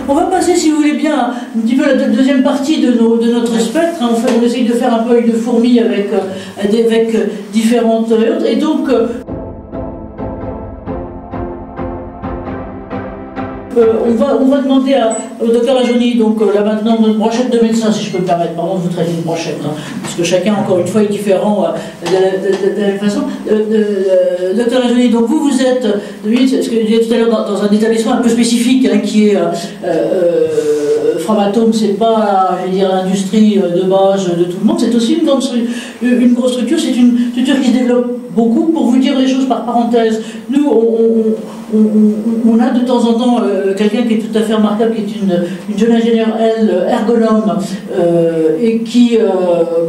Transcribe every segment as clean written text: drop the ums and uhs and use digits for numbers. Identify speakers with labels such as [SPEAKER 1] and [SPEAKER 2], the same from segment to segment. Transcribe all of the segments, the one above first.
[SPEAKER 1] On va passer, si vous voulez bien, un petit peu la deuxième partie de notre spectre. On essaye de faire un peu œil de fourmi avec différentes... Et donc... on va demander au docteur Lajonie, donc là maintenant, notre brochette de médecin, si je peux me permettre, pardon de vous traiter de brochette, hein, parce que chacun, encore une fois, est différent de la même façon. Docteur Lajonie, donc vous êtes, ce que je disais tout à l'heure, dans un établissement un peu spécifique, hein, qui est Framatome, c'est pas, je veux dire, l'industrie de base de tout le monde, c'est aussi une grosse structure, c'est une structure qui se développe beaucoup. Pour vous dire les choses par parenthèse, nous, on a de temps en temps quelqu'un qui est tout à fait remarquable, qui est une jeune ingénieure, elle, ergonome, et qui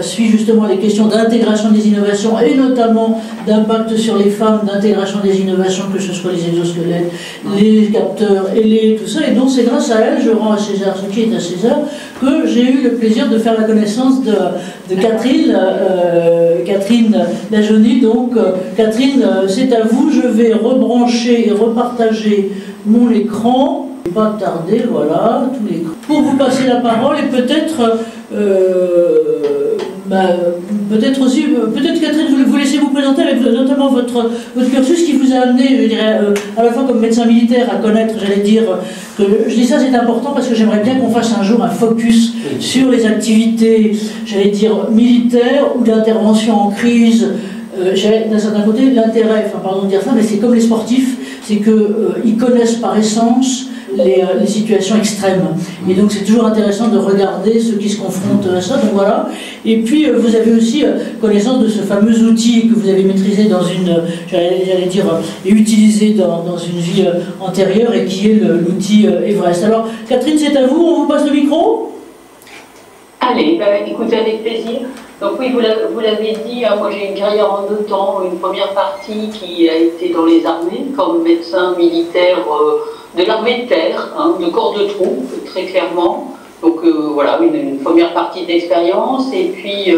[SPEAKER 1] suit justement les questions d'intégration des innovations, et notamment d'impact sur les femmes, d'intégration des innovations, que ce soit les exosquelettes, les capteurs, et tout ça. Et donc c'est grâce à elle, je rends à César ce qui est à César, que j'ai eu le plaisir de faire la connaissance de Catherine, Catherine Lajonie. Donc Catherine, c'est à vous, je vais rebrancher et repartager mon écran. Pas tarder, voilà, tout l'écran. Pour vous passer la parole et peut-être peut-être Catherine, vous laissez vous présenter avec notamment votre cursus qui vous a amené, je dirais, à la fois comme médecin militaire à connaître, j'allais dire, que je dis ça c'est important parce que j'aimerais bien qu'on fasse un jour un focus sur les activités, j'allais dire, militaires ou d'intervention en crise. D'un certain côté, l'intérêt, enfin pardon de dire ça, mais c'est comme les sportifs, c'est qu'ils connaissent par essence les situations extrêmes. Et donc c'est toujours intéressant de regarder ceux qui se confrontent à ça. Donc voilà. Et puis vous avez aussi connaissance de ce fameux outil que vous avez maîtrisé dans une, j'allais dire, et utilisé dans une vie antérieure, et qui est l'outil Everest. Alors Catherine, c'est à vous, on vous passe le micro.
[SPEAKER 2] Allez, écoutez, avec plaisir. Donc oui, vous l'avez dit, hein, moi j'ai une carrière en 2 temps, une première partie qui a été dans les armées, comme médecin militaire de l'armée de terre, hein, de corps de troupes, très clairement. Donc voilà, une première partie d'expérience, et puis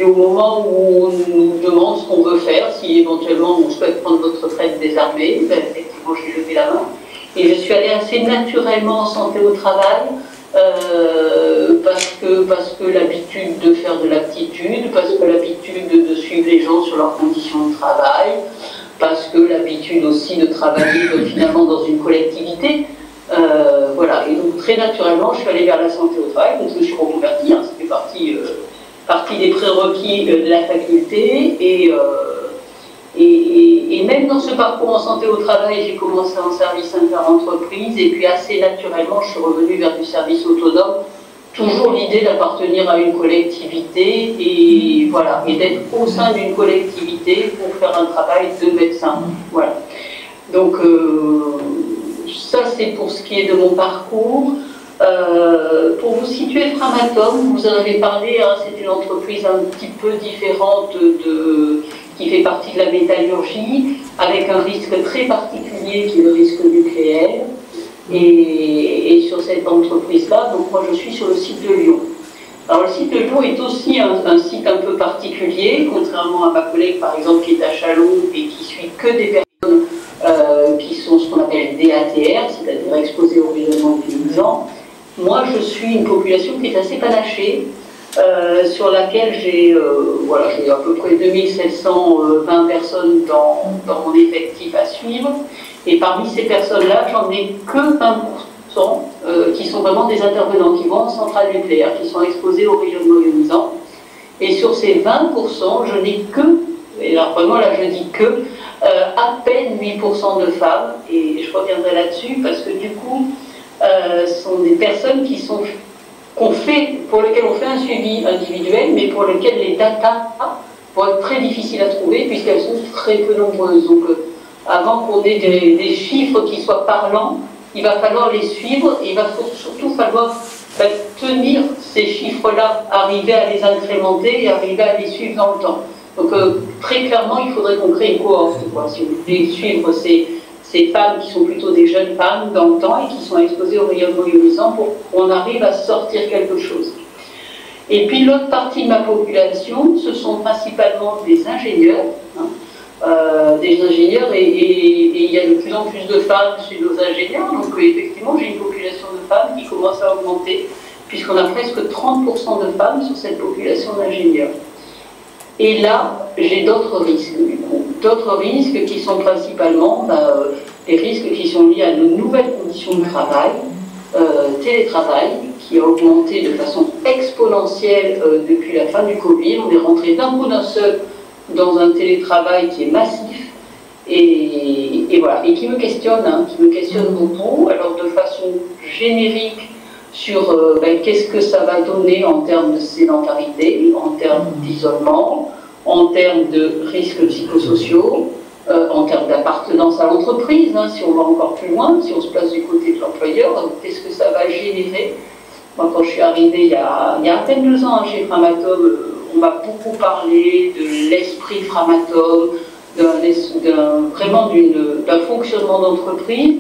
[SPEAKER 2] au moment où on nous demande ce qu'on veut faire, si éventuellement on souhaite prendre votre retraite des armées, effectivement j'ai levé la main, et je suis allée assez naturellement en santé au travail, parce que l'habitude de faire de l'aptitude, parce que l'habitude de suivre les gens sur leurs conditions de travail, parce que l'habitude aussi de travailler finalement dans une collectivité. Voilà, et donc très naturellement je suis allée vers la santé au travail, donc je me suis reconvertie, hein, ça fait partie des prérequis de la faculté, et même dans ce parcours en santé au travail, j'ai commencé en service inter-entreprise, et puis assez naturellement je suis revenue vers du service autonome, toujours l'idée d'appartenir à une collectivité, et voilà, et d'être au sein d'une collectivité pour faire un travail de médecin. Voilà. Donc ça c'est pour ce qui est de mon parcours. Pour vous situer Framatome, vous en avez parlé, hein, c'est une entreprise un petit peu différente qui fait partie de la métallurgie, avec un risque très particulier qui est le risque nucléaire. Et sur cette entreprise-là, donc moi je suis sur le site de Lyon. Alors le site de Lyon est aussi un site un peu particulier, contrairement à ma collègue par exemple qui est à Châlons et qui suit que des personnes qui sont ce qu'on appelle DATR, c'est-à-dire exposées au rayonnement ionisant. Moi je suis une population qui est assez panachée, sur laquelle j'ai à peu près 2720 personnes dans mon effectif à suivre. Et parmi ces personnes-là, j'en ai que 20% qui sont vraiment des intervenants, qui vont en centrale nucléaire, qui sont exposés au rayonnement ionisant. Et sur ces 20%, je n'ai que, et alors vraiment là je dis que, à peine 8% de femmes, et je reviendrai là-dessus, parce que du coup, ce sont des personnes pour lesquelles on fait un suivi individuel, mais pour lesquelles les datas vont être très difficiles à trouver, puisqu'elles sont très peu nombreuses. Donc, avant qu'on ait des chiffres qui soient parlants, il va falloir les suivre, et il va surtout falloir tenir ces chiffres-là, arriver à les incrémenter et arriver à les suivre dans le temps. Donc très clairement, il faudrait qu'on crée une cohorte, si vous voulez suivre ces femmes qui sont plutôt des jeunes femmes dans le temps et qui sont exposées au rayonnement ionisant pour qu'on arrive à sortir quelque chose. Et puis l'autre partie de ma population, ce sont principalement des ingénieurs, et il y a de plus en plus de femmes chez nos ingénieurs, donc effectivement effectivement, j'ai une population de femmes qui commence à augmenter, puisqu'on a presque 30% de femmes sur cette population d'ingénieurs. Et là, j'ai d'autres risques, du coup. D'autres risques qui sont principalement des risques qui sont liés à nos nouvelles conditions de travail, télétravail, qui a augmenté de façon exponentielle depuis la fin du Covid. On est rentré d'un coup d'un seul dans un télétravail qui est massif et voilà, et qui me questionne beaucoup. Alors de façon générique sur qu'est-ce que ça va donner en termes de sédentarité, en termes d'isolement, en termes de risques psychosociaux, en termes d'appartenance à l'entreprise, si on va encore plus loin, si on se place du côté de l'employeur, qu'est-ce que ça va générer. Moi, quand je suis arrivée il y a à peine 2 ans chez Framatome, on m'a beaucoup parlé de l'esprit Framatome, vraiment d'un fonctionnement d'entreprise.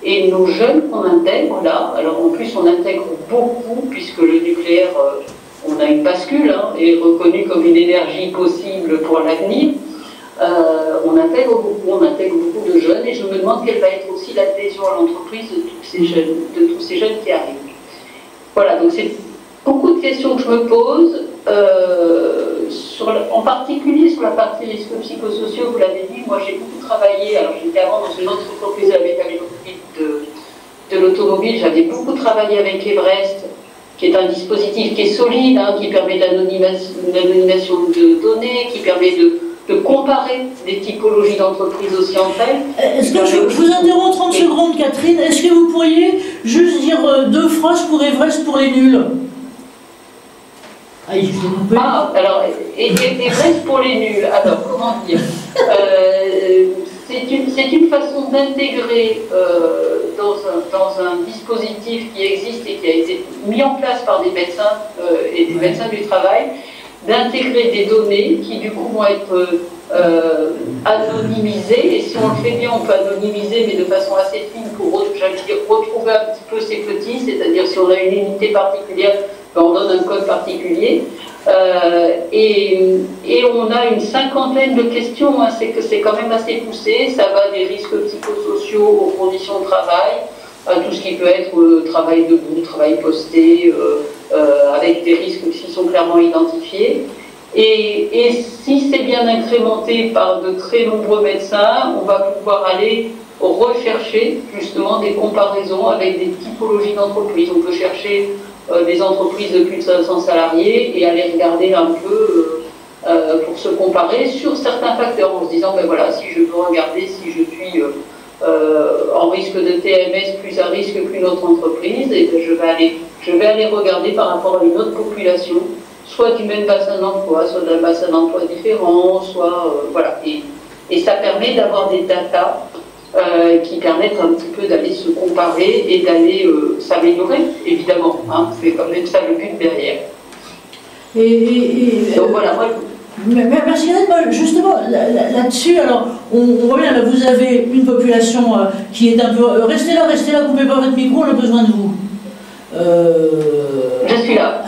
[SPEAKER 2] Et nos jeunes qu'on intègre là, alors en plus on intègre beaucoup, puisque le nucléaire, on a une bascule, est reconnu comme une énergie possible pour l'avenir. On intègre beaucoup de jeunes, et je me demande quelle va être aussi l'adhésion à l'entreprise de tous ces jeunes qui arrivent. Voilà, donc c'est beaucoup de questions que je me pose, en particulier sur la partie risques psychosociaux, vous l'avez dit, moi j'ai beaucoup travaillé, alors j'étais avant dans une autre entreprise avec de l'automobile, j'avais beaucoup travaillé avec Everest, qui est un dispositif qui est solide, qui permet l'anonymisation de données, qui permet de comparer des typologies d'entreprises aussi entre elles.
[SPEAKER 1] Est-ce que je vous interromps 30 secondes, Catherine, est-ce que vous pourriez juste dire 2 phrases pour Everest pour les nuls?
[SPEAKER 2] Alors, Everest pour les nuls, alors comment dire, c'est une façon d'intégrer dans un dispositif qui existe et qui a été mis en place par des médecins et des médecins du travail, d'intégrer des données qui du coup vont être anonymisées, et si on le fait bien on peut anonymiser mais de façon assez fine pour retrouver un petit peu ces petits, c'est-à-dire si on a une unité particulière, on donne un code particulier, et on a une 50aine de questions, c'est quand même assez poussé, ça va des risques psychosociaux aux conditions de travail, à tout ce qui peut être travail debout, travail posté, avec des risques qui sont clairement identifiés. Et si c'est bien incrémenté par de très nombreux médecins, on va pouvoir aller rechercher justement des comparaisons avec des typologies d'entreprises. On peut chercher des entreprises de plus de 500 salariés et aller regarder un peu pour se comparer sur certains facteurs en se disant, ben voilà, si je peux regarder si je suis en risque de TMS plus à risque qu'une autre entreprise, et ben je vais aller regarder par rapport à une autre population, soit du même bassin d'emploi, soit d'un bassin d'emploi différent, soit voilà. Et ça permet d'avoir des datas qui permettent un petit peu d'aller se comparer et d'aller s'améliorer, évidemment. C'est quand même ça le but derrière. Donc voilà, moi,
[SPEAKER 1] merci Annette. Justement, là-dessus, alors, on voit bien, là, vous avez une population qui est un peu... Restez là, coupez pas votre micro, on a besoin de vous.
[SPEAKER 2] Je suis là.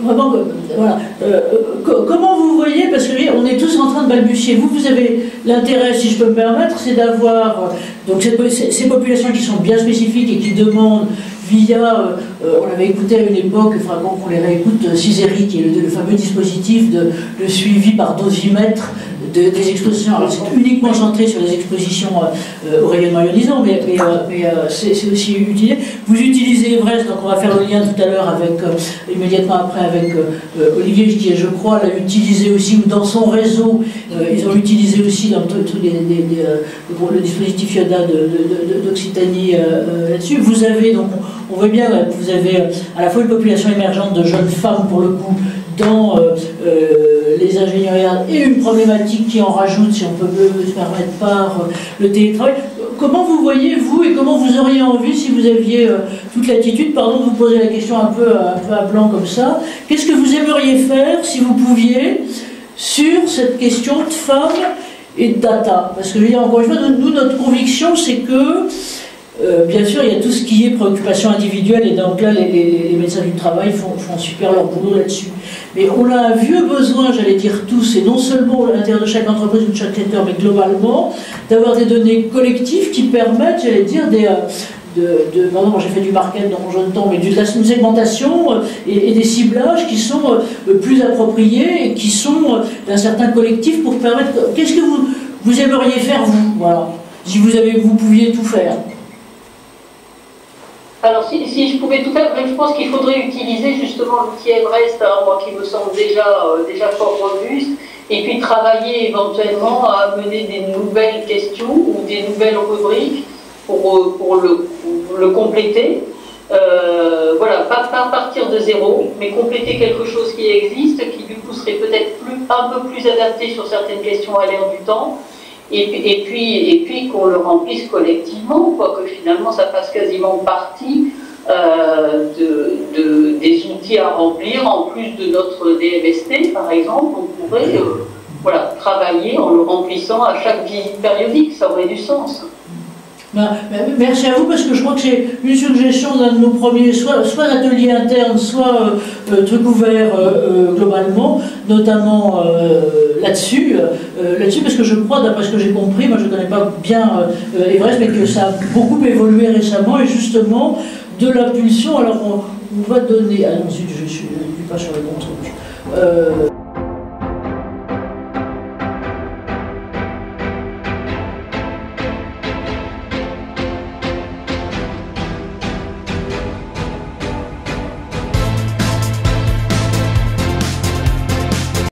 [SPEAKER 1] Vraiment, voilà. Comment vous voyez, parce qu'on est tous en train de balbutier, vous avez l'intérêt, si je peux me permettre, c'est d'avoir donc ces populations qui sont bien spécifiques et qui demandent via, on l'avait écouté à une époque, enfin bon, on les réécoute, CISERI, qui est le fameux dispositif de suivi par dosimètre des expositions. Alors c'est uniquement centré sur les expositions au rayonnement ionisant, mais c'est aussi utilisé. Vous utilisez Everest, donc on va faire le lien tout à l'heure avec, immédiatement après avec Olivier, qui je crois l'a utilisé aussi, ou dans son réseau, ils ont utilisé aussi dans le dispositif IODA d'Occitanie là-dessus. Vous avez donc, on voit bien que vous avez à la fois une population émergente de jeunes femmes pour le coup dans les ingénieries et une problématique qui en rajoute, si on peut se permettre, par le télétravail. Comment vous voyez, vous, et comment vous auriez envie, si vous aviez toute l'attitude, pardon de vous poser la question un peu à blanc comme ça, qu'est-ce que vous aimeriez faire, si vous pouviez, sur cette question de femmes et de data? Parce que, je veux dire, encore une fois, nous, notre conviction, c'est que bien sûr, il y a tout ce qui est préoccupation individuelle, et donc là, les médecins du travail font super leur boulot là-dessus. Mais on a un vieux besoin, j'allais dire tous, et non seulement à l'intérieur de chaque entreprise ou de chaque secteur, mais globalement, d'avoir des données collectives qui permettent, j'allais dire, moi j'ai fait du market dans mon jeune temps, mais de la segmentation et des ciblages qui sont plus appropriés et qui sont d'un certain collectif pour permettre... Qu'est-ce que vous aimeriez faire, vous, voilà, si vous pouviez tout faire?
[SPEAKER 2] Alors, si je pouvais tout faire, je pense qu'il faudrait utiliser justement l'outil Everest, moi qui me semble déjà fort robuste, et puis travailler éventuellement à amener des nouvelles questions ou des nouvelles rubriques pour le compléter. Voilà, pas partir de zéro, mais compléter quelque chose qui existe, qui du coup serait peut-être un peu plus adapté sur certaines questions à l'ère du temps. Et puis qu'on le remplisse collectivement, quoi, que finalement ça fasse quasiment partie des outils à remplir, en plus de notre DMST par exemple, on pourrait voilà, travailler en le remplissant à chaque visite périodique, ça aurait du sens.
[SPEAKER 1] Merci à vous, parce que je crois que c'est une suggestion d'un de nos premiers, soit atelier interne, soit truc ouvert globalement, notamment là-dessus, parce que je crois, d'après ce que j'ai compris, moi je ne connais pas bien Everest, mais que ça a beaucoup évolué récemment, et justement de l'impulsion. Alors on va donner... Ah non, zut, je ne suis pas sur le bon truc.